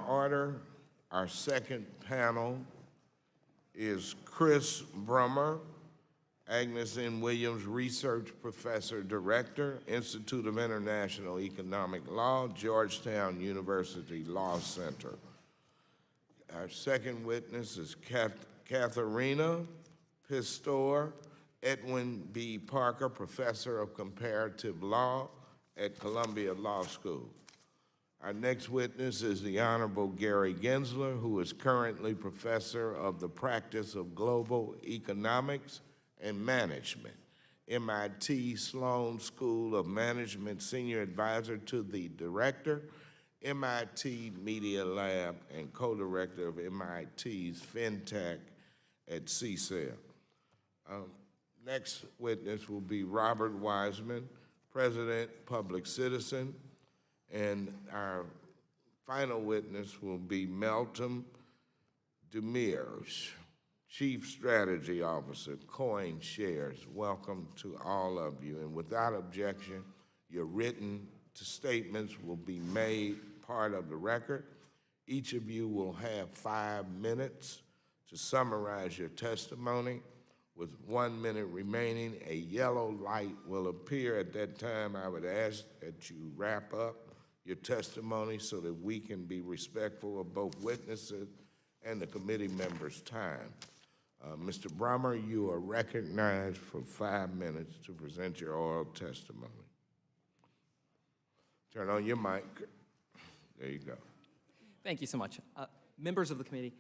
Order. Our second panel is Chris Brummer, Agnes N. Williams Research Professor Director, Institute of International Economic Law, Georgetown University Law Center. Our second witness is Katharina Pistor, Edwin B. Parker, Professor of Comparative Law at Columbia Law School. Our next witness is the Honorable Gary Gensler, who is currently Professor of the Practice of Global Economics and Management, MIT Sloan School of Management Senior Advisor to the Director, MIT Media Lab, and co-director of MIT's FinTech at CSAIL. Next witness will be Robert Wiseman, President, Public Citizen, and our final witness will be Melton Demers, Chief Strategy Officer, Coin Shares. Welcome to all of you. And without objection, your written statements will be made part of the record. Each of you will have 5 minutes to summarize your testimony. With 1 minute remaining, a yellow light will appear. At that time, I would ask that you wrap up your testimony so that we can be respectful of both witnesses and the committee members' time. Mr. Brummer, you are recognized for 5 minutes to present your oral testimony. Turn on your mic. There you go. Thank you so much. Members of the committee,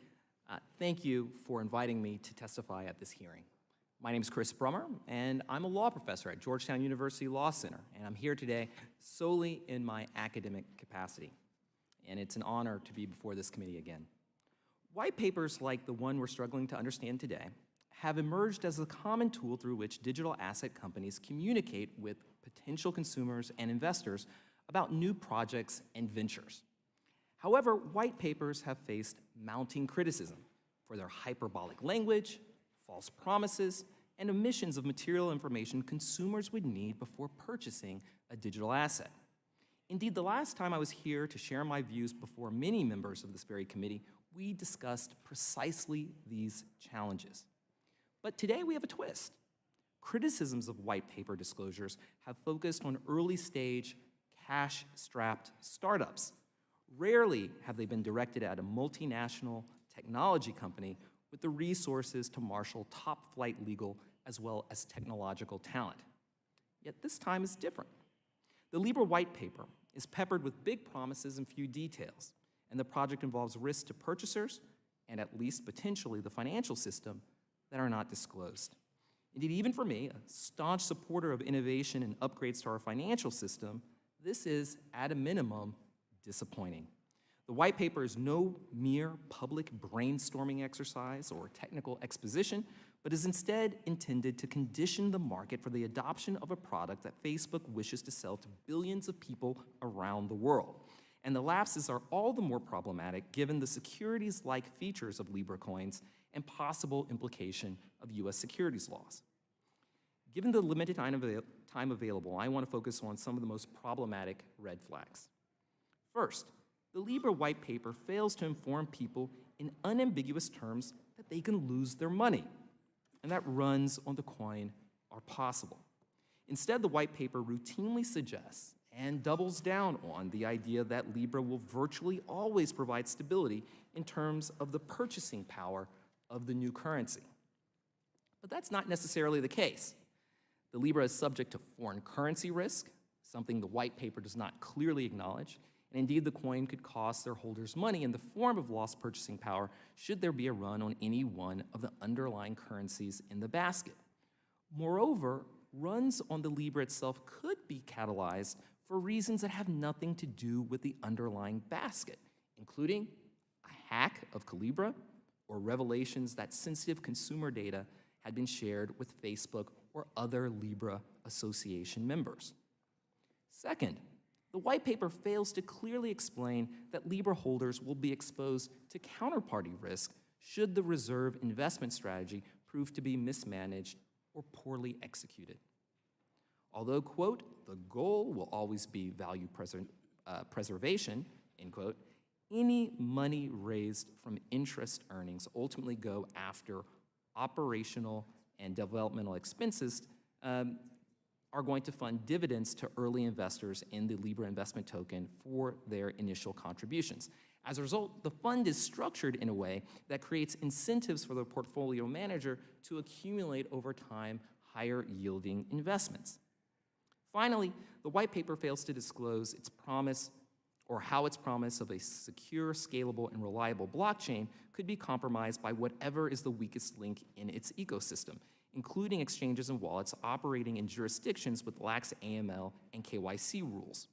thank you for inviting me to testify at this hearing. My name is Chris Brummer, and I'm a law professor at Georgetown University Law Center, and I'm here today solely in my academic capacity. And it's an honor to be before this committee again. White papers like the one we're struggling to understand today have emerged as a common tool through which digital asset companies communicate with potential consumers and investors about new projects and ventures. However, white papers have faced mounting criticism for their hyperbolic language, false promises, and omissions of material information consumers would need before purchasing a digital asset. Indeed, the last time I was here to share my views before many members of this very committee, we discussed precisely these challenges. But today we have a twist. Criticisms of white paper disclosures have focused on early-stage, cash-strapped startups. Rarely have they been directed at a multinational technology company with the resources to marshal top-flight legal as well as technological talent. Yet this time is different. The Libra white paper is peppered with big promises and few details, and the project involves risks to purchasers and at least potentially the financial system that are not disclosed. Indeed, even for me, a staunch supporter of innovation and upgrades to our financial system, this is, at a minimum, disappointing. The white paper is no mere public brainstorming exercise or technical exposition, but is instead intended to condition the market for the adoption of a product that Facebook wishes to sell to billions of people around the world. And the lapses are all the more problematic given the securities-like features of Libra coins and possible implication of US securities laws. Given the limited time available, I want to focus on some of the most problematic red flags. First, the Libra white paper fails to inform people in unambiguous terms that they can lose their money, and that runs on the coin are possible. Instead, the white paper routinely suggests and doubles down on the idea that Libra will virtually always provide stability in terms of the purchasing power of the new currency. But that's not necessarily the case. The Libra is subject to foreign currency risk, something the white paper does not clearly acknowledge, and indeed the coin could cost their holders money in the form of lost purchasing power should there be a run on any one of the underlying currencies in the basket. Moreover, runs on the Libra itself could be catalyzed for reasons that have nothing to do with the underlying basket, including a hack of Calibra or revelations that sensitive consumer data had been shared with Facebook or other Libra Association members. Second, the white paper fails to clearly explain that Libra holders will be exposed to counterparty risk should the reserve investment strategy prove to be mismanaged or poorly executed. Although, quote, the goal will always be value preservation, end quote, any money raised from interest earnings ultimately go after operational and developmental expenses are going to fund dividends to early investors in the Libra investment token for their initial contributions. As a result, the fund is structured in a way that creates incentives for the portfolio manager to accumulate over time higher yielding investments. Finally, the white paper fails to disclose its promise or how its promise of a secure, scalable, and reliable blockchain could be compromised by whatever is the weakest link in its ecosystem, including exchanges and wallets operating in jurisdictions with lax AML and KYC rules.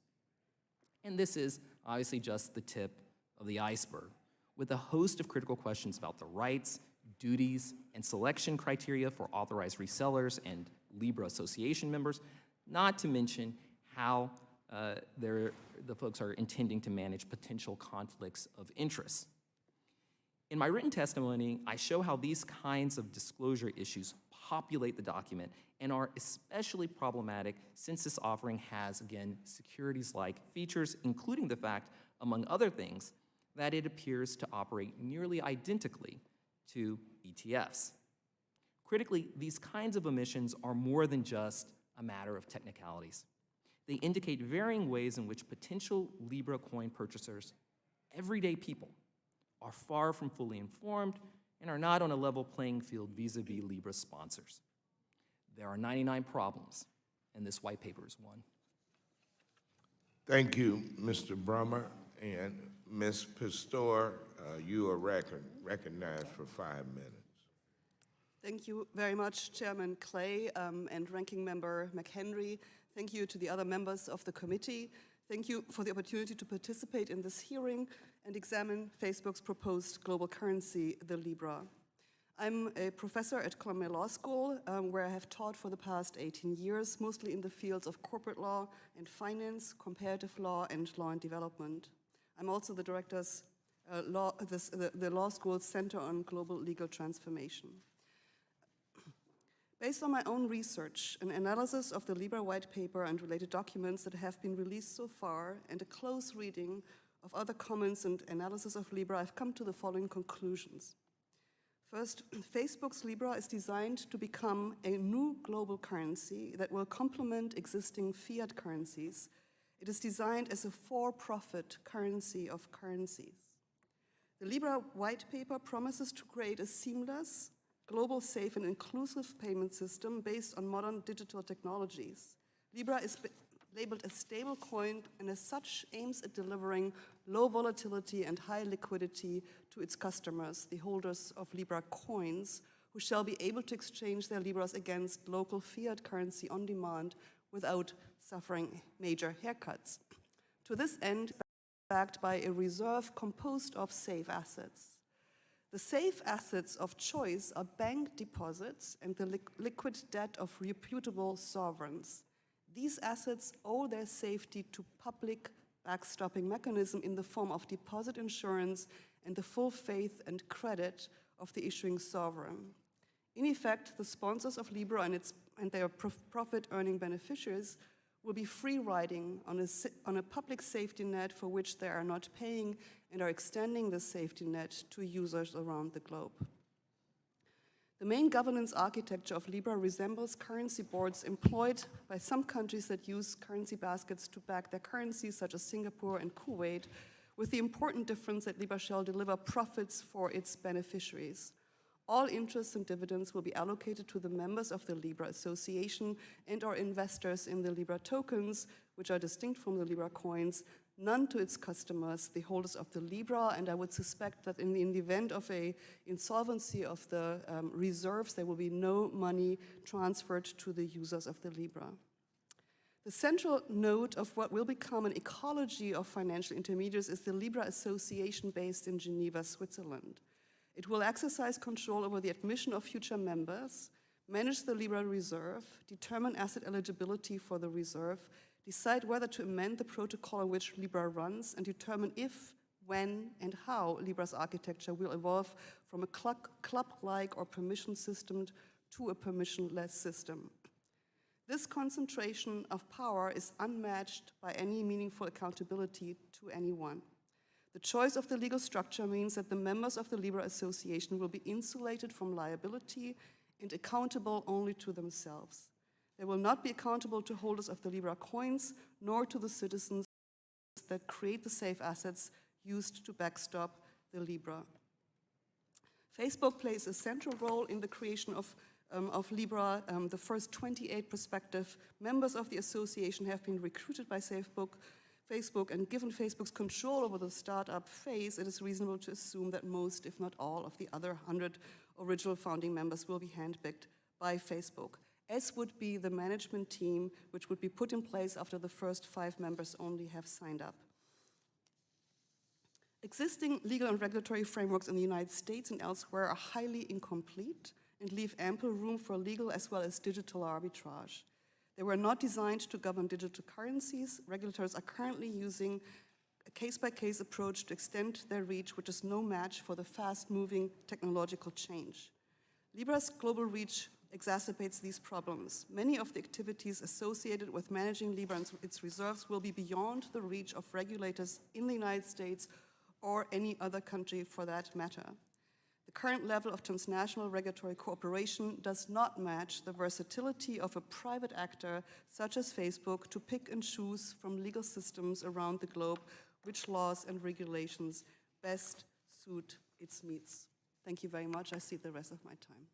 And this is obviously just the tip of the iceberg, with a host of critical questions about the rights, duties, and selection criteria for authorized resellers and Libra association members, not to mention how the folks are intending to manage potential conflicts of interest. In my written testimony, I show how these kinds of disclosure issues populate the document and are especially problematic since this offering has, again, securities-like features, including the fact, among other things, that it appears to operate nearly identically to ETFs. Critically, these kinds of omissions are more than just a matter of technicalities. They indicate varying ways in which potential Libra coin purchasers, everyday people, are far from fully informed and are not on a level playing field vis-a-vis Libra sponsors. There are 99 problems, and this white paper is one. Thank you, Mr. Brummer. And Ms. Pastor, you are recognized for 5 minutes. Thank you very much, Chairman Clay and Ranking Member McHenry. Thank you to the other members of the committee. Thank you for the opportunity to participate in this hearing and examine Facebook's proposed global currency, the Libra. I'm a professor at Columbia Law School, where I have taught for the past 18 years, mostly in the fields of corporate law and finance, comparative law, and law and development. I'm also the director's the law school's Center on Global Legal Transformation. Based on my own research, an analysis of the Libra white paper and related documents that have been released so far, and a close reading of other comments and analysis of Libra, I've come to the following conclusions. First, Facebook's Libra is designed to become a new global currency that will complement existing fiat currencies. It is designed as a for-profit currency of currencies. The Libra white paper promises to create a seamless, global, safe, and inclusive payment system based on modern digital technologies. Libra is labeled a stable coin and as such aims at delivering low volatility and high liquidity to its customers, the holders of Libra coins, who shall be able to exchange their Libras against local fiat currency on demand without suffering major haircuts. To this end, backed by a reserve composed of safe assets. The safe assets of choice are bank deposits and the liquid debt of reputable sovereigns. These assets owe their safety to public backstopping mechanism in the form of deposit insurance and the full faith and credit of the issuing sovereign. In effect, the sponsors of Libra and their profit-earning beneficiaries will be free riding on a public safety net for which they are not paying and are extending the safety net to users around the globe. The main governance architecture of Libra resembles currency boards employed by some countries that use currency baskets to back their currencies, such as Singapore and Kuwait, with the important difference that Libra shall deliver profits for its beneficiaries. All interests and dividends will be allocated to the members of the Libra Association and/or investors in the Libra tokens, which are distinct from the Libra coins, none to its customers, the holders of the Libra, and I would suspect that in the event of an insolvency of the reserves, there will be no money transferred to the users of the Libra. The central node of what will become an ecology of financial intermediaries is the Libra Association based in Geneva, Switzerland. It will exercise control over the admission of future members, manage the Libra reserve, determine asset eligibility for the reserve, decide whether to amend the protocol on which Libra runs, and determine if, when, and how Libra's architecture will evolve from a club-like or permission system to a permissionless system. This concentration of power is unmatched by any meaningful accountability to anyone. The choice of the legal structure means that the members of the Libra Association will be insulated from liability and accountable only to themselves. They will not be accountable to holders of the Libra coins, nor to the citizens that create the safe assets used to backstop the Libra. Facebook plays a central role in the creation of Libra. The first 28 prospective members of the association have been recruited by Facebook, and given Facebook's control over the startup phase, it is reasonable to assume that most, if not all, of the other 100 original founding members will be handpicked by Facebook, as would be the management team, which would be put in place after the first 5 members only have signed up. Existing legal and regulatory frameworks in the United States and elsewhere are highly incomplete and leave ample room for legal as well as digital arbitrage. They were not designed to govern digital currencies. Regulators are currently using a case-by-case approach to extend their reach, which is no match for the fast-moving technological change. Libra's global reach exacerbates these problems. Many of the activities associated with managing Libra and its reserves will be beyond the reach of regulators in the United States or any other country for that matter. The current level of transnational regulatory cooperation does not match the versatility of a private actor such as Facebook to pick and choose from legal systems around the globe which laws and regulations best suit its needs. Thank you very much. I cede the rest of my time.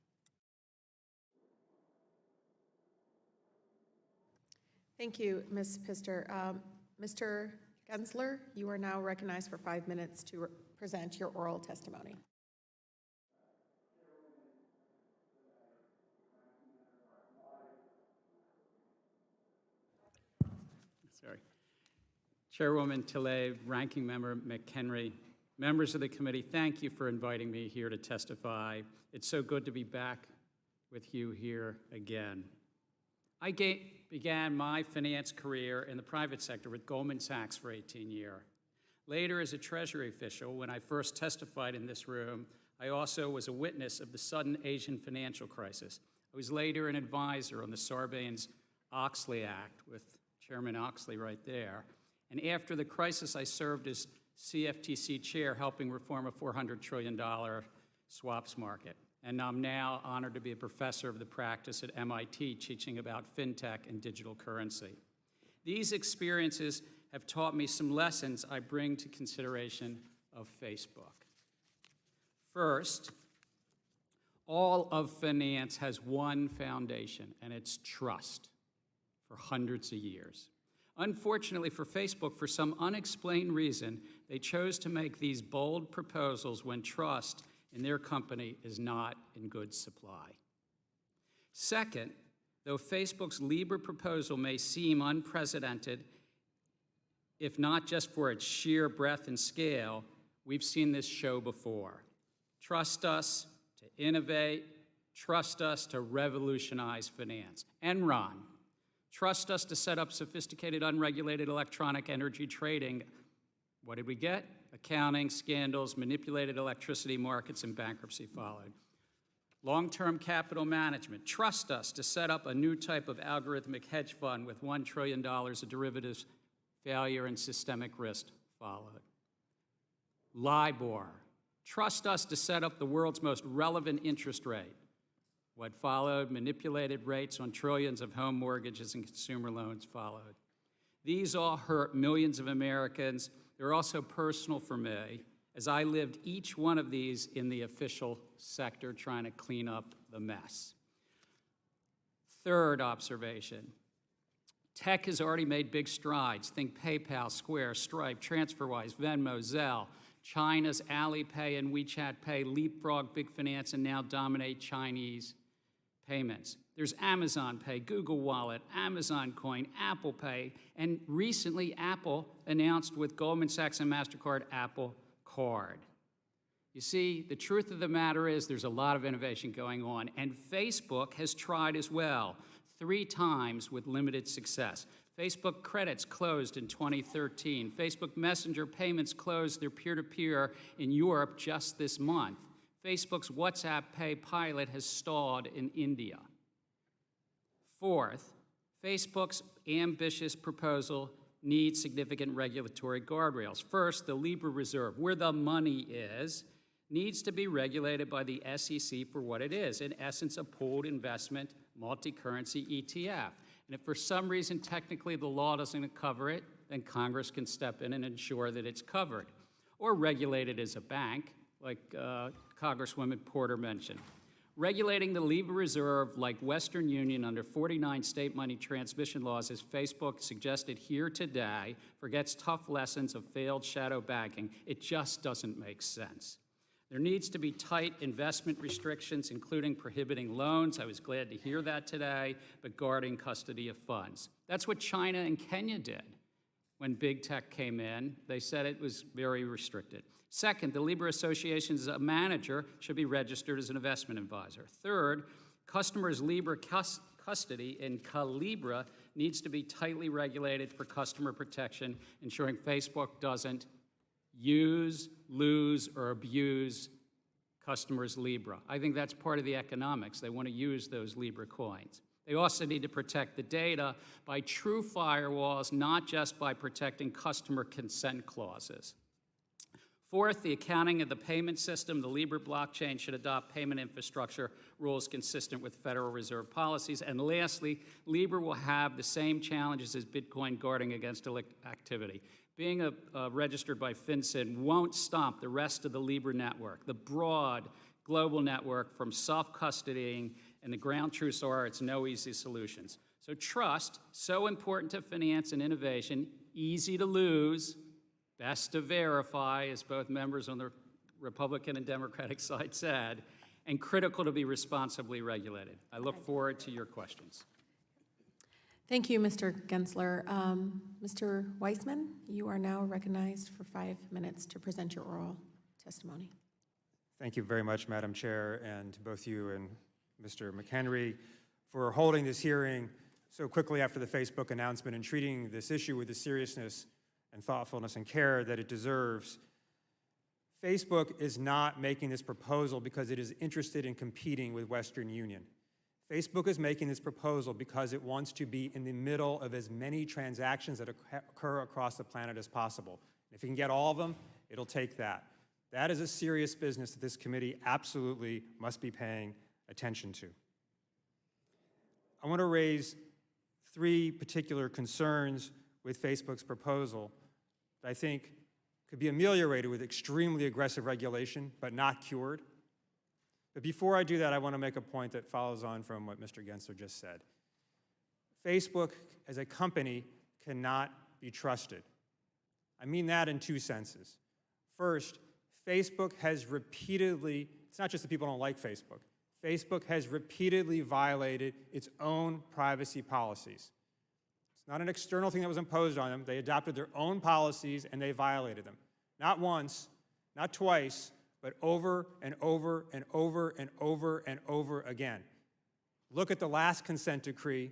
Thank you, Ms. Pister. Mr. Gensler, you are now recognized for 5 minutes to present your oral testimony. Sorry. Chairwoman Tlaib, Ranking Member McHenry, members of the committee, thank you for inviting me here to testify. It's so good to be back with you here again. I began my finance career in the private sector with Goldman Sachs for 18 years. Later, as a Treasury official, when I first testified in this room, I also was a witness of the sudden Asian financial crisis. I was later an advisor on the Sarbanes-Oxley Act with Chairman Oxley right there. And after the crisis, I served as CFTC chair, helping reform a $400 trillion swaps market. And I'm now honored to be a professor of the practice at MIT, teaching about fintech and digital currency. These experiences have taught me some lessons I bring to consideration of Facebook. First, all of finance has one foundation, and it's trust for hundreds of years. Unfortunately for Facebook, for some unexplained reason, they chose to make these bold proposals when trust in their company is not in good supply. Second, though Facebook's Libra proposal may seem unprecedented, if not just for its sheer breadth and scale, we've seen this show before. Trust us to innovate, trust us to revolutionize finance. Enron, trust us to set up sophisticated, unregulated electronic energy trading. What did we get? Accounting, scandals, manipulated electricity markets, and bankruptcy followed. Long-term capital management. Trust us to set up a new type of algorithmic hedge fund with $1 trillion of derivatives. Failure and systemic risk followed. LIBOR. Trust us to set up the world's most relevant interest rate. What followed? Manipulated rates on trillions of home mortgages and consumer loans followed. These all hurt millions of Americans. They're also personal for me, as I lived each one of these in the official sector trying to clean up the mess. Third observation, tech has already made big strides. Think PayPal, Square, Stripe, TransferWise, Venmo, Zelle. China's Alipay and WeChat Pay leapfrog big finance and now dominate Chinese payments. There's Amazon Pay, Google Wallet, Amazon Coin, Apple Pay, and recently Apple announced with Goldman Sachs and MasterCard, Apple Card. You see, the truth of the matter is there's a lot of innovation going on, and Facebook has tried as well, 3 times with limited success. Facebook Credits closed in 2013. Facebook Messenger payments closed their peer-to-peer in Europe just this month. Facebook's WhatsApp Pay pilot has stalled in India. Fourth, Facebook's ambitious proposal need significant regulatory guardrails. First, the Libra reserve, where the money is, needs to be regulated by the SEC for what it is, in essence, a pooled investment multi-currency ETF. And if for some reason technically the law doesn't cover it, then Congress can step in and ensure that it's covered. Or regulate it as a bank, like Congresswoman Porter mentioned. Regulating the Libra reserve like Western Union under 49 state money transmission laws, as Facebook suggested here today, forgets tough lessons of failed shadow banking. It just doesn't make sense. There needs to be tight investment restrictions, including prohibiting loans. I was glad to hear that today, but guarding custody of funds. That's what China and Kenya did when big tech came in. They said it was very restricted. Second, the Libra Association as a manager should be registered as an investment advisor. Third, customers' Libra custody in Calibra needs to be tightly regulated for customer protection, ensuring Facebook doesn't use, lose, or abuse customers' Libra. I think that's part of the economics. They want to use those Libra coins. They also need to protect the data by true firewalls, not just by protecting customer consent clauses. Fourth, the accounting of the payment system. The Libra blockchain should adopt payment infrastructure rules consistent with Federal Reserve policies. And lastly, Libra will have the same challenges as Bitcoin guarding against activity. Being registered by FinCEN won't stop the rest of the Libra network, the broad global network from self-custodying, and the ground truths are it's no easy solutions. So trust, so important to finance and innovation, easy to lose, best to verify, as both members on the Republican and Democratic side said, and critical to be responsibly regulated. I look forward to your questions. Thank you, Mr. Gensler. Mr. Weissman, you are now recognized for 5 minutes to present your oral testimony. Thank you very much, Madam Chair, and to both you and Mr. McHenry for holding this hearing so quickly after the Facebook announcement and treating this issue with the seriousness and thoughtfulness and care that it deserves. Facebook is not making this proposal because it is interested in competing with Western Union. Facebook is making this proposal because it wants to be in the middle of as many transactions that occur across the planet as possible. If it can get all of them, it'll take that. That is a serious business that this committee absolutely must be paying attention to. I want to raise 3 particular concerns with Facebook's proposal that I think could be ameliorated with extremely aggressive regulation, but not cured. But before I do that, I want to make a point that follows on from what Mr. Gensler just said. Facebook, as a company, cannot be trusted. I mean that in 2 senses. First, Facebook has repeatedly, it's not just that people don't like Facebook, Facebook has repeatedly violated its own privacy policies. It's not an external thing that was imposed on them. They adopted their own policies and they violated them. Not once, not twice, but over and over and over and over and over again. Look at the last consent decree,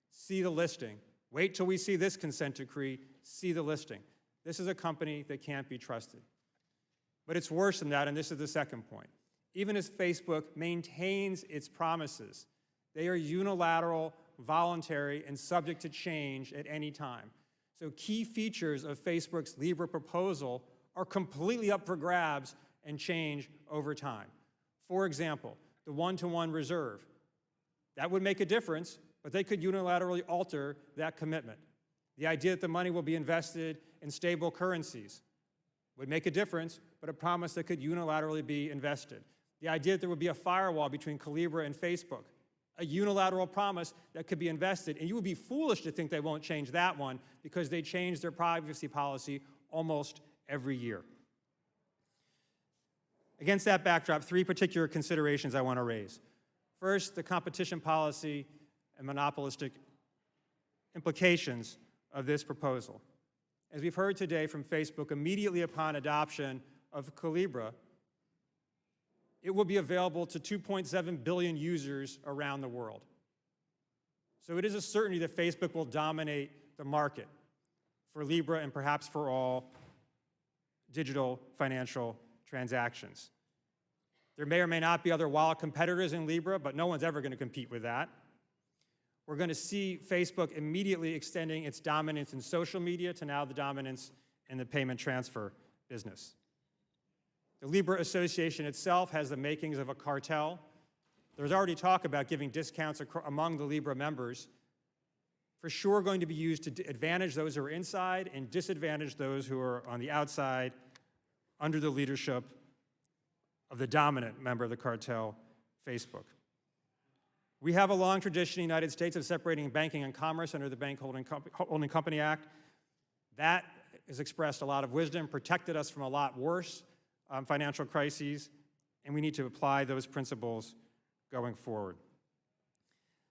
see the listing. Wait till we see this consent decree, see the listing. This is a company that can't be trusted. But it's worse than that, and this is the second point. Even as Facebook maintains its promises, they are unilateral, voluntary, and subject to change at any time. So key features of Facebook's Libra proposal are completely up for grabs and change over time. For example, the one-to-one reserve. That would make a difference, but they could unilaterally alter that commitment. The idea that the money will be invested in stable currencies would make a difference, but a promise that could unilaterally be invested. The idea that there would be a firewall between Calibra and Facebook, a unilateral promise that could be invested, and you would be foolish to think they won't change that one because they change their privacy policy almost every year. Against that backdrop, 3 particular considerations I want to raise. First, the competition policy and monopolistic implications of this proposal. As we've heard today from Facebook, immediately upon adoption of Calibra, it will be available to 2.7 billion users around the world. So it is a certainty that Facebook will dominate the market for Libra and perhaps for all digital financial transactions. There may or may not be other wallet competitors in Libra, but no one's ever going to compete with that. We're going to see Facebook immediately extending its dominance in social media to now the dominance in the payment transfer business. The Libra Association itself has the makings of a cartel. There's already talk about giving discounts among the Libra members, for sure going to be used to advantage those who are inside and disadvantage those who are on the outside under the leadership of the dominant member of the cartel, Facebook. We have a long tradition in the United States of separating banking and commerce under the Bank Holding Company Act. That has expressed a lot of wisdom, protected us from a lot worse financial crises, and we need to apply those principles going forward.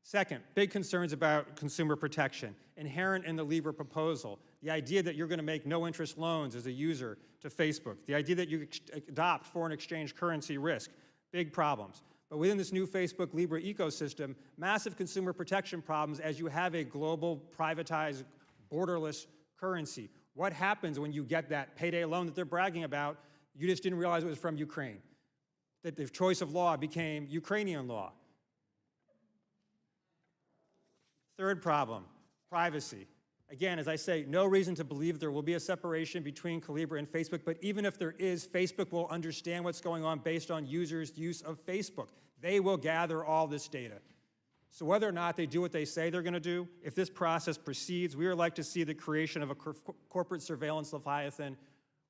Second, big concerns about consumer protection. Inherent in the Libra proposal, the idea that you're going to make no-interest loans as a user to Facebook, the idea that you adopt foreign exchange currency risk, big problems. But within this new Facebook Libra ecosystem, massive consumer protection problems as you have a global, privatized, borderless currency. What happens when you get that payday loan that they're bragging about? You just didn't realize it was from Ukraine, that the choice of law became Ukrainian law. Third problem, privacy. Again, as I say, no reason to believe there will be a separation between Calibra and Facebook, but even if there is, Facebook will understand what's going on based on users' use of Facebook. They will gather all this data. So whether or not they do what they say they're going to do, if this process proceeds, we would like to see the creation of a corporate surveillance leviathan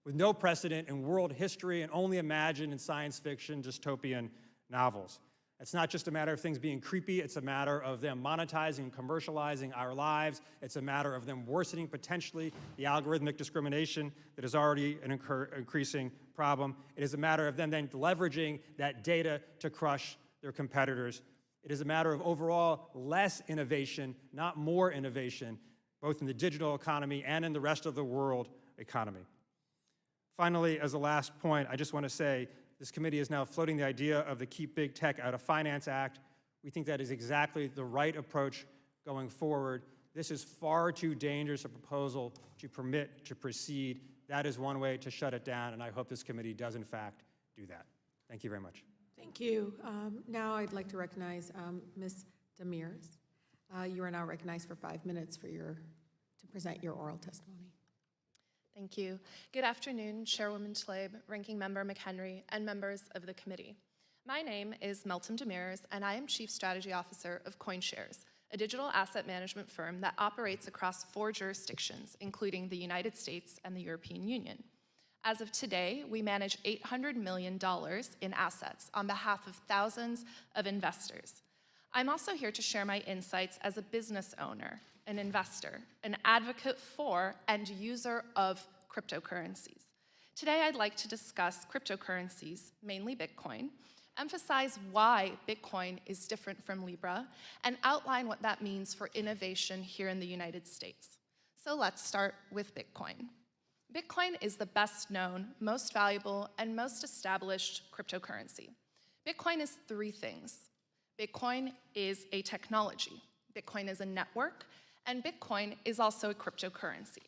with no precedent in world history and only imagined in science fiction dystopian novels. It's not just a matter of things being creepy, it's a matter of them monetizing and commercializing our lives. It's a matter of them worsening potentially the algorithmic discrimination that is already an increasing problem. It is a matter of them then leveraging that data to crush their competitors. It is a matter of overall less innovation, not more innovation, both in the digital economy and in the rest of the world economy. Finally, as a last point, I just want to say this committee is now floating the idea of the Keep Big Tech Out of Finance Act. We think that is exactly the right approach going forward. This is far too dangerous a proposal to permit to proceed. That is one way to shut it down, and I hope this committee does, in fact, do that. Thank you very much. Thank you. Now I'd like to recognize Ms. Demirs. You are now recognized for 5 minutes to present your oral testimony. Thank you. Good afternoon, Chairwoman Tlaib, Ranking Member McHenry, and members of the committee. My name is Meltem Demirs, and I am Chief Strategy Officer of CoinShares, a digital asset management firm that operates across 4 jurisdictions, including the United States and the European Union. As of today, we manage $800 million in assets on behalf of thousands of investors. I'm also here to share my insights as a business owner, an investor, an advocate for and user of cryptocurrencies. Today, I'd like to discuss cryptocurrencies, mainly Bitcoin, emphasize why Bitcoin is different from Libra, and outline what that means for innovation here in the United States. So let's start with Bitcoin. Bitcoin is the best known, most valuable, and most established cryptocurrency. Bitcoin is 3 things. Bitcoin is a technology, Bitcoin is a network, and Bitcoin is also a cryptocurrency.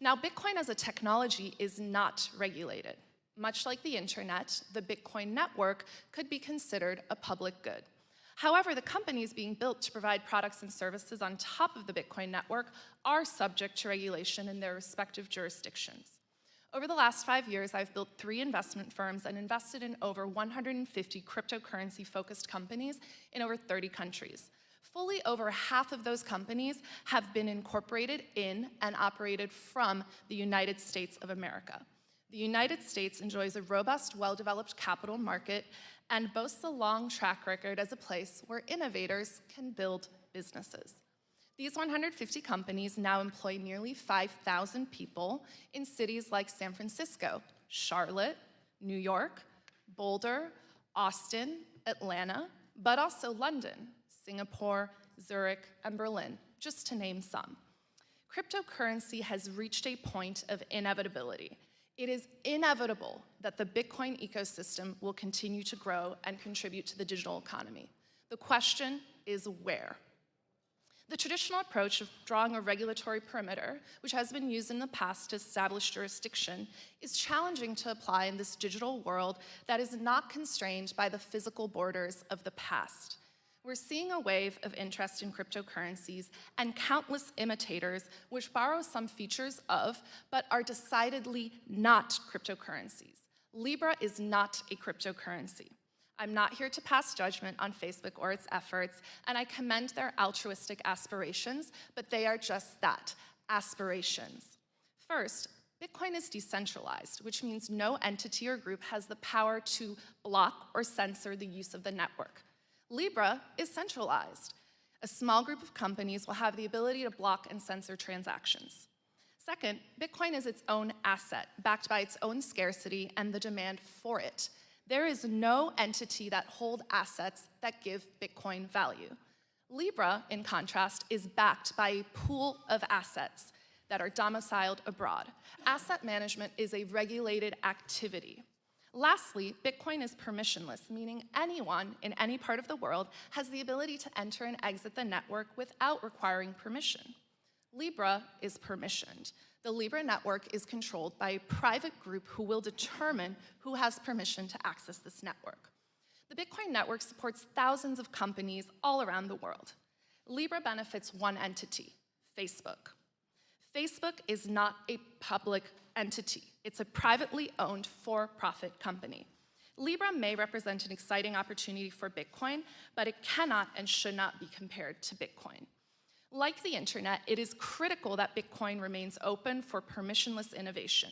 Now, Bitcoin as a technology is not regulated. Much like the internet, the Bitcoin network could be considered a public good. However, the companies being built to provide products and services on top of the Bitcoin network are subject to regulation in their respective jurisdictions. Over the last 5 years, I've built 3 investment firms and invested in over 150 cryptocurrency-focused companies in over 30 countries. Fully over half of those companies have been incorporated in and operated from the United States of America. The United States enjoys a robust, well-developed capital market and boasts a long track record as a place where innovators can build businesses. These 150 companies now employ nearly 5,000 people in cities like San Francisco, Charlotte, New York, Boulder, Austin, Atlanta, but also London, Singapore, Zurich, and Berlin, just to name some. Cryptocurrency has reached a point of inevitability. It is inevitable that the Bitcoin ecosystem will continue to grow and contribute to the digital economy. The question is where? The traditional approach of drawing a regulatory perimeter, which has been used in the past to establish jurisdiction, is challenging to apply in this digital world that is not constrained by the physical borders of the past. We're seeing a wave of interest in cryptocurrencies and countless imitators which borrow some features of, but are decidedly not cryptocurrencies. Libra is not a cryptocurrency. I'm not here to pass judgment on Facebook or its efforts, and I commend their altruistic aspirations, but they are just that, aspirations. First, Bitcoin is decentralized, which means no entity or group has the power to block or censor the use of the network. Libra is centralized. A small group of companies will have the ability to block and censor transactions. Second, Bitcoin is its own asset, backed by its own scarcity and the demand for it. There is no entity that holds assets that give Bitcoin value. Libra, in contrast, is backed by a pool of assets that are domiciled abroad. Asset management is a regulated activity. Lastly, Bitcoin is permissionless, meaning anyone in any part of the world has the ability to enter and exit the network without requiring permission. Libra is permissioned. The Libra network is controlled by a private group who will determine who has permission to access this network. The Bitcoin network supports thousands of companies all around the world. Libra benefits one entity, Facebook. Facebook is not a public entity. It's a privately owned for-profit company. Libra may represent an exciting opportunity for Bitcoin, but it cannot and should not be compared to Bitcoin. Like the internet, it is critical that Bitcoin remains open for permissionless innovation.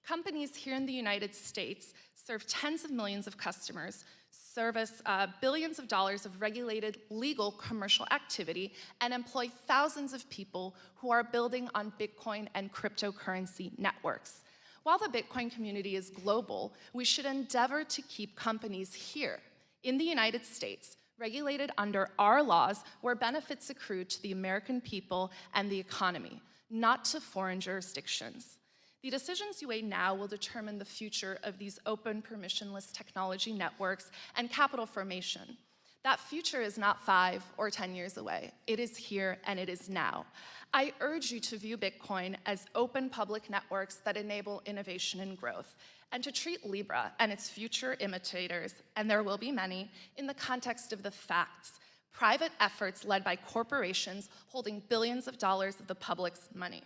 Companies here in the United States serve tens of millions of customers, service billions of dollars of regulated legal commercial activity, and employ thousands of people who are building on Bitcoin and cryptocurrency networks. While the Bitcoin community is global, we should endeavor to keep companies here in the United States regulated under our laws where benefits accrue to the American people and the economy, not to foreign jurisdictions. The decisions you weigh now will determine the future of these open, permissionless technology networks and capital formation. That future is not 5 or 10 years away. It is here and it is now. I urge you to view Bitcoin as open public networks that enable innovation and growth, and to treat Libra and its future imitators, and there will be many, in the context of the facts, private efforts led by corporations holding billions of dollars of the public's money.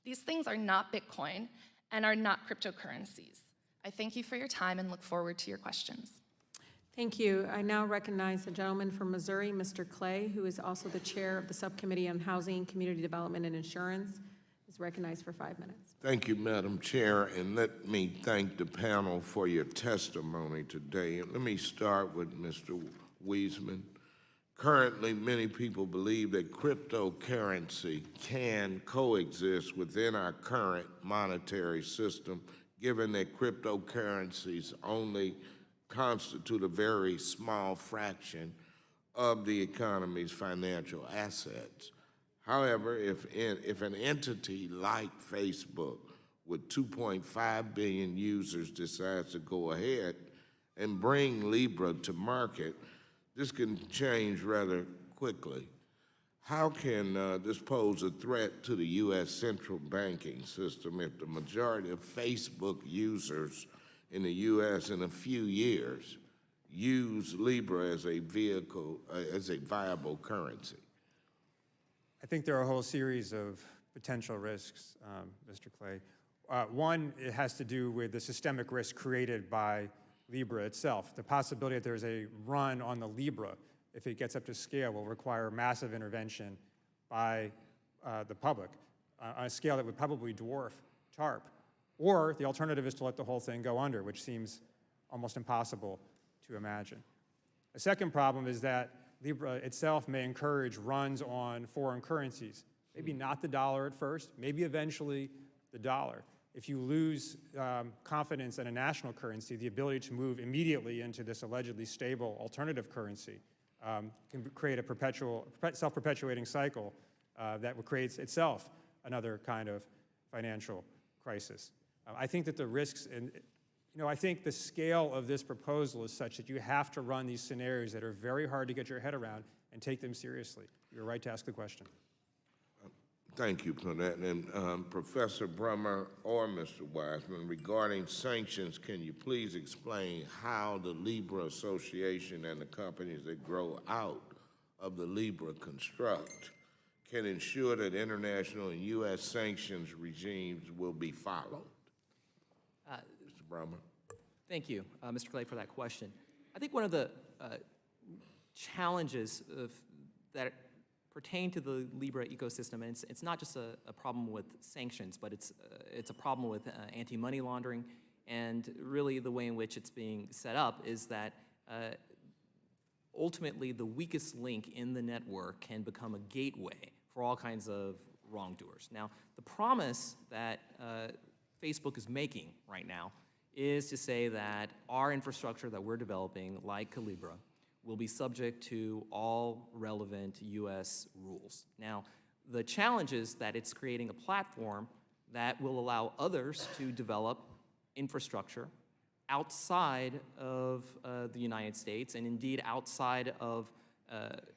These things are not Bitcoin and are not cryptocurrencies. I thank you for your time and look forward to your questions. Thank you. I now recognize the gentleman from Missouri, Mr. Clay, who is also the chair of the Subcommittee on Housing, Community Development, and Insurance, is recognized for 5 minutes. Thank you, Madam Chair, and let me thank the panel for your testimony today. Let me start with Mr. Wiesman. Currently, many people believe that cryptocurrency can coexist within our current monetary system, given that cryptocurrencies only constitute a very small fraction of the economy's financial assets. However, if an entity like Facebook with 2.5 billion users decides to go ahead and bring Libra to market, this can change rather quickly. How can this pose a threat to the U.S. central banking system if the majority of Facebook users in the U.S. in a few years use Libra as a vehicle, as a viable currency? I think there are a whole series of potential risks, Mr. Clay. One, it has to do with the systemic risk created by Libra itself. The possibility that there's a run on the Libra, if it gets up to scale, will require massive intervention by the public on a scale that would probably dwarf TARP. Or the alternative is to let the whole thing go under, which seems almost impossible to imagine. A second problem is that Libra itself may encourage runs on foreign currencies. Maybe not the dollar at first, maybe eventually the dollar. If you lose confidence in a national currency, the ability to move immediately into this allegedly stable alternative currency can create a perpetual, self-perpetuating cycle that creates itself another kind of financial crisis. I think that the risks, and I think the scale of this proposal is such that you have to run these scenarios that are very hard to get your head around and take them seriously. You're right to ask the question. Thank you for that. And Professor Brummer or Mr. Wiseman, regarding sanctions, can you please explain how the Libra Association and the companies that grow out of the Libra construct can ensure that international and U.S. sanctions regimes will be followed? Mr. Brummer. Thank you, Mr. Clay, for that question. I think one of the challenges that pertain to the Libra ecosystem, and it's not just a problem with sanctions, but it's a problem with anti-money laundering, and really the way in which it's being set up is that ultimately the weakest link in the network can become a gateway for all kinds of wrongdoers. Now, the promise that Facebook is making right now is to say that our infrastructure that we're developing, like Calibra, will be subject to all relevant U.S. rules. Now, the challenge is that it's creating a platform that will allow others to develop infrastructure outside of the United States and indeed outside of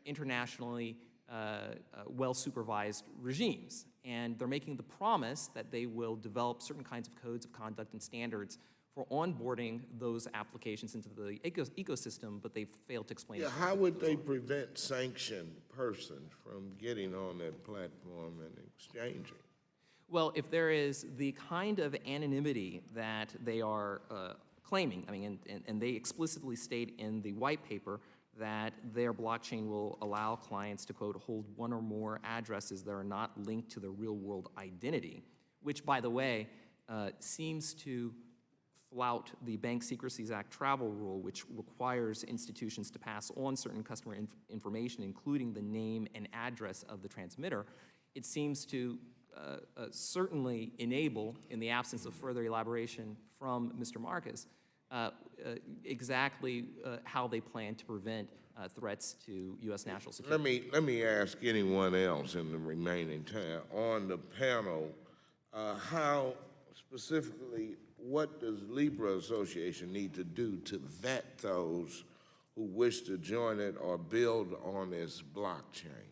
internationally well-supervised regimes. And they're making the promise that they will develop certain kinds of codes of conduct and standards for onboarding those applications into the ecosystem, but they've failed to explain Yeah, it. how would they prevent sanctioned persons from getting on that platform and exchanging? Well, if there is the kind of anonymity that they are claiming, I mean, and they explicitly state in the white paper that their blockchain will allow clients to, quote, hold one or more addresses that are not linked to the real-world identity, which, by the way, seems to flout the Bank Secrecies Act travel rule, which requires institutions to pass on certain customer information, including the name and address of the transmitter. It seems to certainly enable, in the absence of further elaboration from Mr. Marcus, exactly how they plan to prevent threats to U.S. national security. Let me ask anyone else in the remaining time on the panel, how specifically, what does Libra Association need to do to vet those who wish to join it or build on its blockchain?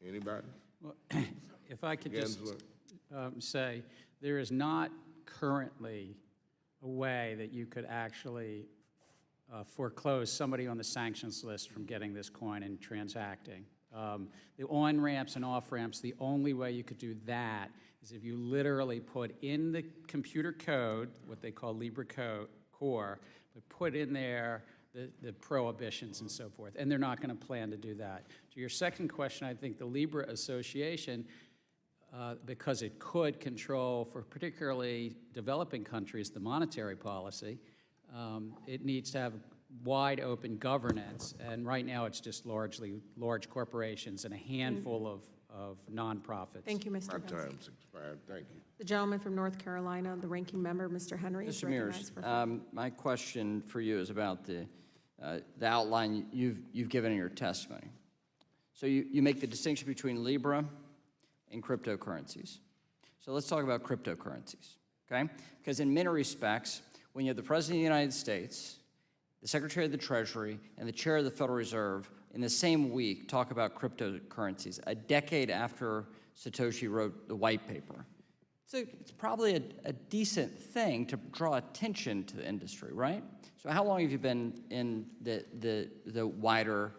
Anybody? Well, if I could just Gensler? say, there is not currently a way that you could actually foreclose somebody on the sanctions list from getting this coin and transacting. The on-ramps and off-ramps, the only way you could do that is if you literally put in the computer code, what they call Libra core, but put in there the prohibitions and so forth, and they're not going to plan to do that. To your second question, I think the Libra Association, because it could control, for particularly developing countries, the monetary policy, it needs to have wide open governance, and right now it's just largely large corporations and a handful of nonprofits. Thank you, Mr. My Benson. time's expired, thank you. The gentleman from North Carolina, the ranking member, Mr. Henry, is Mr. Mears, recognized for my question for you is about the outline you've given in your testimony. So you make the distinction between Libra and cryptocurrencies. So let's talk about cryptocurrencies, okay? Because in many respects, when you have the President of the United States, the Secretary of the Treasury, and the Chair of the Federal Reserve in the same week talk about cryptocurrencies, a decade after Satoshi wrote the white paper. So it's probably a decent thing to draw attention to the industry, right? So how long have you been in the wider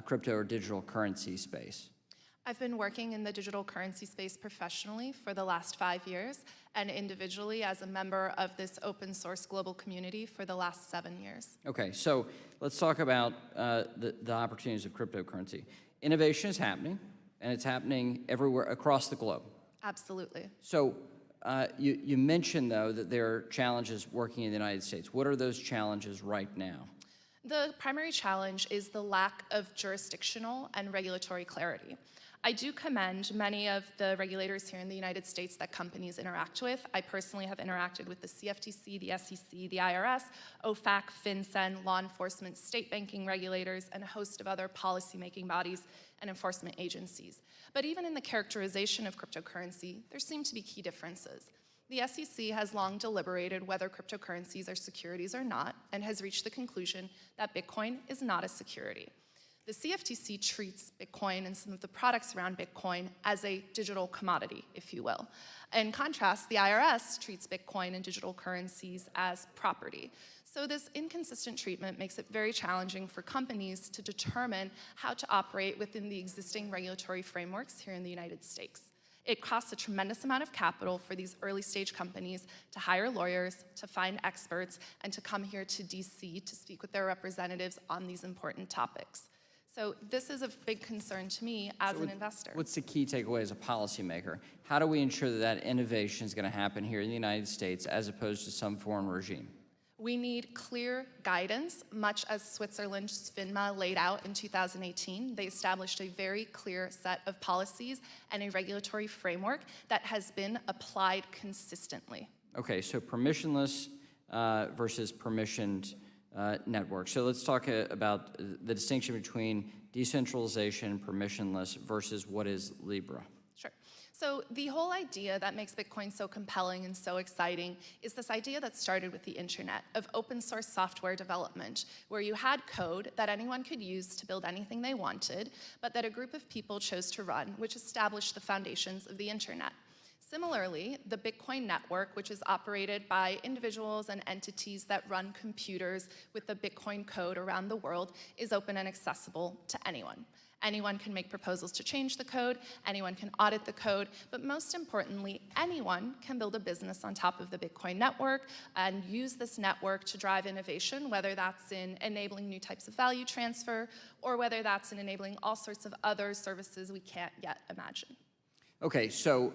crypto or digital currency space? I've been working in the digital currency space professionally for the last 5 years and individually as a member of this open source global community for the last 7 years. Okay, so let's talk about the opportunities of cryptocurrency. Innovation is happening, and it's happening everywhere across the globe. Absolutely. So you mentioned, though, that there are challenges working in the United States. What are those challenges right now? The primary challenge is the lack of jurisdictional and regulatory clarity. I do commend many of the regulators here in the United States that companies interact with. I personally have interacted with the CFTC, the SEC, the IRS, OFAC, FinCEN, law enforcement, state banking regulators, and a host of other policymaking bodies and enforcement agencies. But even in the characterization of cryptocurrency, there seem to be key differences. The SEC has long deliberated whether cryptocurrencies are securities or not, and has reached the conclusion that Bitcoin is not a security. The CFTC treats Bitcoin and some of the products around Bitcoin as a digital commodity, if you will. In contrast, the IRS treats Bitcoin and digital currencies as property. So this inconsistent treatment makes it very challenging for companies to determine how to operate within the existing regulatory frameworks here in the United States. It costs a tremendous amount of capital for these early stage companies to hire lawyers, to find experts, and to come here to DC to speak with their representatives on these important topics. So this is a big concern to me as an investor. What's the key takeaway as a policymaker? How do we ensure that that innovation is going to happen here in the United States as opposed to some foreign regime? We need clear guidance, much as Switzerland's FINMA laid out in 2018. They established a very clear set of policies and a regulatory framework that has been applied consistently. Okay, so permissionless versus permissioned networks. So let's talk about the distinction between decentralization, permissionless, versus what is Libra. Sure. So the whole idea that makes Bitcoin so compelling and so exciting is this idea that started with the internet of open source software development, where you had code that anyone could use to build anything they wanted, but that a group of people chose to run, which established the foundations of the internet. Similarly, the Bitcoin network, which is operated by individuals and entities that run computers with the Bitcoin code around the world, is open and accessible to anyone. Anyone can make proposals to change the code, anyone can audit the code, but most importantly, anyone can build a business on top of the Bitcoin network and use this network to drive innovation, whether that's in enabling new types of value transfer or whether that's in enabling all sorts of other services we can't yet imagine. Okay, so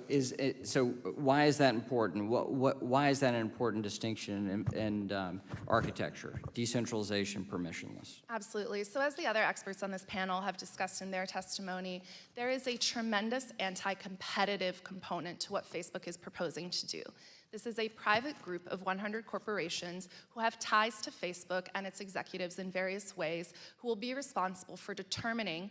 why is that important? Why is that an important distinction in architecture, decentralization, permissionless? Absolutely. So as the other experts on this panel have discussed in their testimony, there is a tremendous anti-competitive component to what Facebook is proposing to do. This is a private group of 100 corporations who have ties to Facebook and its executives in various ways, who will be responsible for determining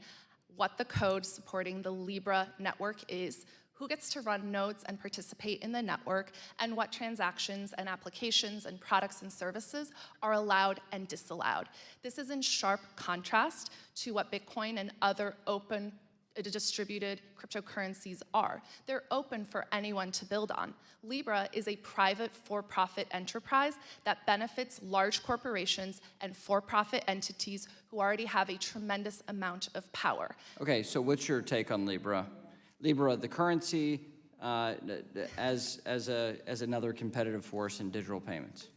what the code supporting the Libra network is, who gets to run nodes and participate in the network, and what transactions and applications and products and services are allowed and disallowed. This is in sharp contrast to what Bitcoin and other open distributed cryptocurrencies are. They're open for anyone to build on. Libra is a private for-profit enterprise that benefits large corporations and for-profit entities who already have a tremendous amount of power. Okay, so what's your take on Libra? Libra, the currency, as another competitive force in digital payments.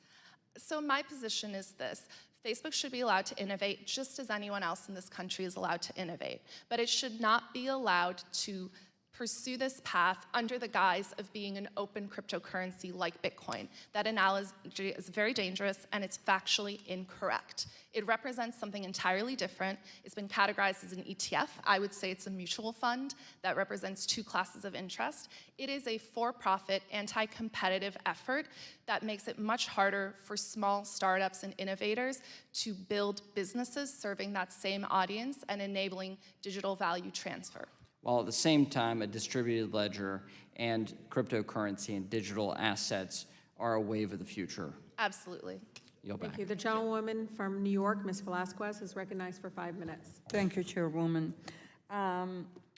So my position is this. Facebook should be allowed to innovate just as anyone else in this country is allowed to innovate. But it should not be allowed to pursue this path under the guise of being an open cryptocurrency like Bitcoin. That analogy is very dangerous and it's factually incorrect. It represents something entirely different. It's been categorized as an ETF. I would say it's a mutual fund that represents two classes of interest. It is a for-profit, anti-competitive effort that makes it much harder for small startups and innovators to build businesses serving that same audience and enabling digital value transfer. While at the same time, a distributed ledger and cryptocurrency and digital assets are a wave of the future. Absolutely. Yield back. Thank you. The gentlewoman from New York, Ms. Velasquez, is recognized for 5 minutes. Thank you, Chairwoman.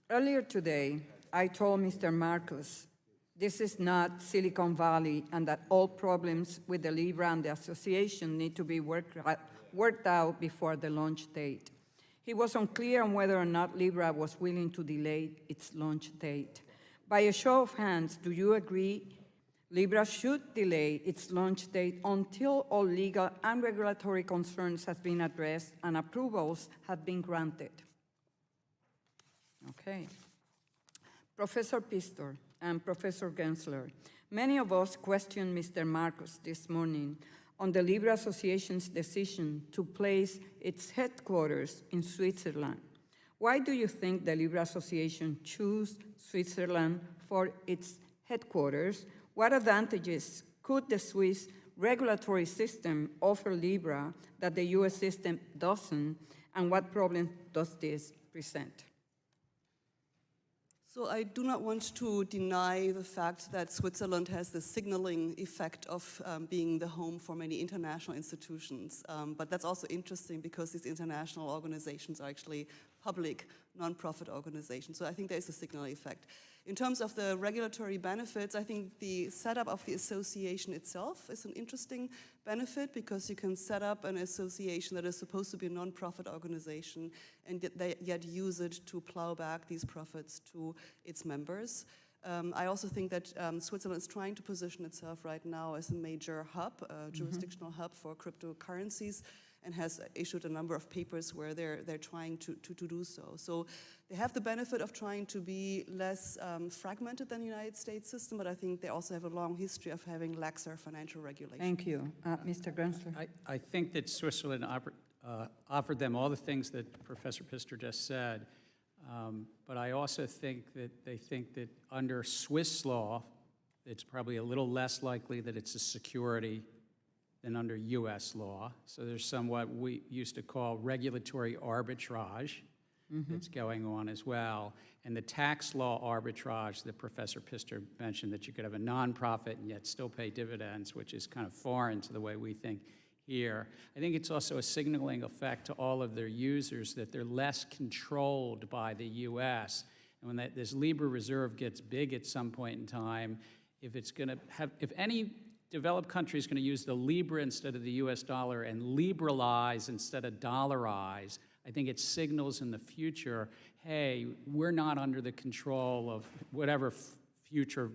Earlier today, I told Mr. Marcus this is not Silicon Valley and that all problems with the Libra and the association need to be worked out before the launch date. He was unclear on whether or not Libra was willing to delay its launch date. By a show of hands, do you agree Libra should delay its launch date until all legal and regulatory concerns have been addressed and approvals have been granted? Okay. Professor Pistor and Professor Gensler, many of us questioned Mr. Marcus this morning on the Libra Association's decision to place its headquarters in Switzerland. Why do you think the Libra Association chose Switzerland for its headquarters? What advantages could the Swiss regulatory system offer Libra that the US system doesn't, and what problem does this present? So I do not want to deny the fact that Switzerland has the signaling effect of being the home for many international institutions. But that's also interesting because these international organizations are actually public, non-profit organizations. So I think there is a signal effect. In terms of the regulatory benefits, I think the setup of the association itself is an interesting benefit because you can set up an association that is supposed to be a non-profit organization and yet use it to plow back these profits to its members. I also think that Switzerland is trying to position itself right now as a major hub, a jurisdictional hub for cryptocurrencies, and has issued a number of papers where they're trying to do so. So they have the benefit of trying to be less fragmented than the United States system, but I think they also have a long history of having laxer financial regulation. Thank you. Mr. Grensler. I think that Switzerland offered them all the things that Professor Pister just said, but I also think that they think that under Swiss law, it's probably a little less likely that it's a security than under U.S. law. So there's somewhat we used to call regulatory arbitrage that's going on as well. And the tax law arbitrage that Professor Pister mentioned, that you could have a nonprofit and yet still pay dividends, which is kind of foreign to the way we think here. I think it's also a signaling effect to all of their users that they're less controlled by the U.S. And when this Libra reserve gets big at some point in time, if any developed country is going to use the Libra instead of the U.S. dollar and liberalize instead of dollarize, I think it signals in the future, hey, we're not under the control of whatever future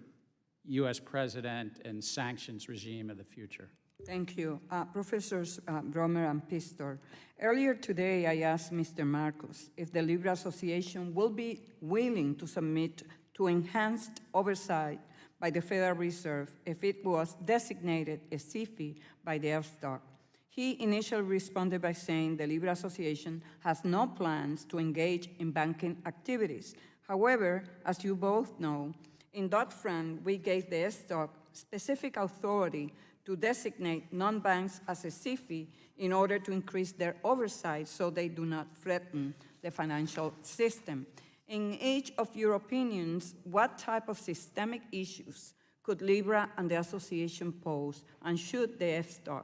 U.S. president and sanctions regime of the future. Thank you. Professors Brommer and Pistor, earlier today I asked Mr. Marcus if the Libra Association will be willing to submit to enhanced oversight by the Federal Reserve if it was designated a SIFI by the FSTOC. He initially responded by saying the Libra Association has no plans to engage in banking activities. However, as you both know, in Dodd-Frank, we gave the FSTOC specific authority to designate non-banks as a SIFI in order to increase their oversight so they do not threaten the financial system. In each of your opinions, what type of systemic issues could Libra and the association pose, and should the FSTOC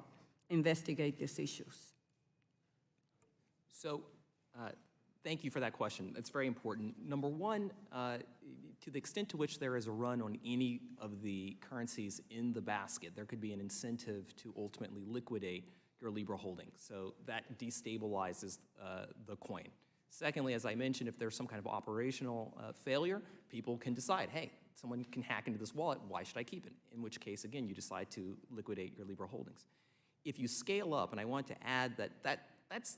investigate these issues? So thank you for that question. It's very important. Number one, to the extent to which there is a run on any of the currencies in the basket, there could be an incentive to ultimately liquidate your Libra holdings. So that destabilizes the coin. Secondly, as I mentioned, if there's some kind of operational failure, people can decide, hey, someone can hack into this wallet, why should I keep it? In which case, again, you decide to liquidate your Libra holdings. If you scale up, and I want to add that's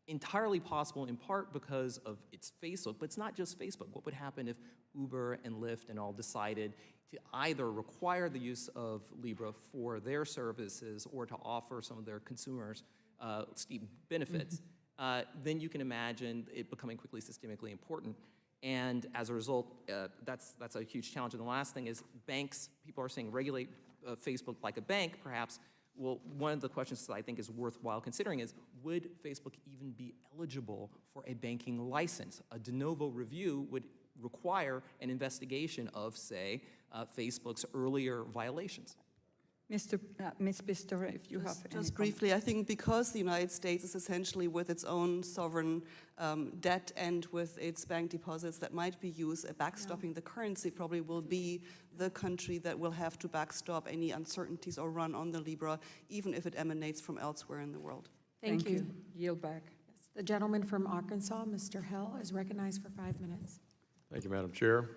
entirely possible in part because of its Facebook, but it's not just Facebook. What would happen if Uber and Lyft and all decided to either require the use of Libra for their services or to offer some of their consumers steep benefits? Then you can imagine it becoming quickly systemically important. And as a result, that's a huge challenge. And the last thing is banks, people are saying regulate Facebook like a bank, perhaps. Well, one of the questions that I think is worthwhile considering is, would Facebook even be eligible for a banking license? A de novo review would require an investigation of, say, Facebook's earlier violations. Ms. Pistor, if you have any Just briefly, I think because the United States is essentially with its own sovereign debt and with its bank deposits that might be used, backstopping the currency probably will be the country that will have to backstop any uncertainties or run on the Libra, even if it emanates from elsewhere in the world. Thank you. Yield back. Yes. The gentleman from Arkansas, Mr. Hill, is recognized for 5 minutes. Thank you, Madam Chair.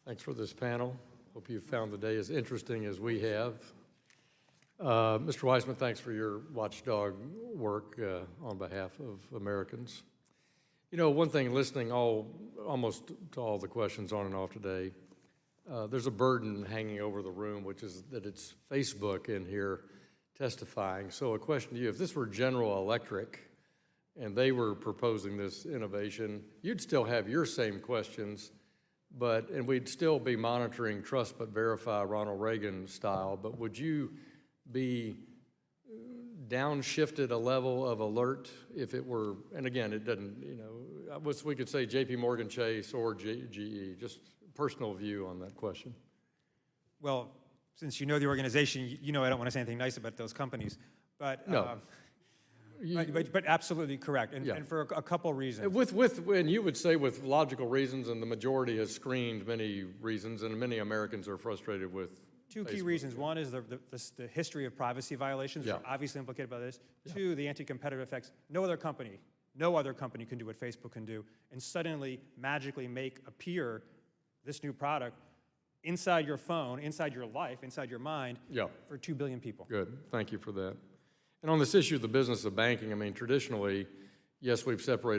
Thanks for this panel. Hope you've found the day as interesting as we have. Mr. Weissman, thanks for your watchdog work on behalf of Americans. You know, one thing, listening almost to all the questions on and off today, there's a burden hanging over the room, which is that it's Facebook in here testifying. So a question to you, if this were General Electric and they were proposing this innovation, you'd still have your same questions, and we'd still be monitoring trust but verify Ronald Reagan style, but would you be downshifted a level of alert if it were, and again, it doesn't, we could say JP Morgan Chase or GE, just personal view on that question. Well, since you know the organization, you know I don't want to say anything nice about those companies, but No. but absolutely correct, and, Yeah. and for a couple reasons. And you would say with logical reasons, and the majority has screened many reasons, and many Americans are frustrated with Two key Facebook. reasons. One is the history of privacy violations, which Yeah. are obviously implicated by this. Two, the anti-competitive effects. No other company can do what Facebook can do, and suddenly, magically make appear this new product inside your phone, inside your life, inside your mind, Yeah. for 2 billion people. Good, thank you for that. And on this issue of the business of banking, I mean, traditionally, yes, we've separated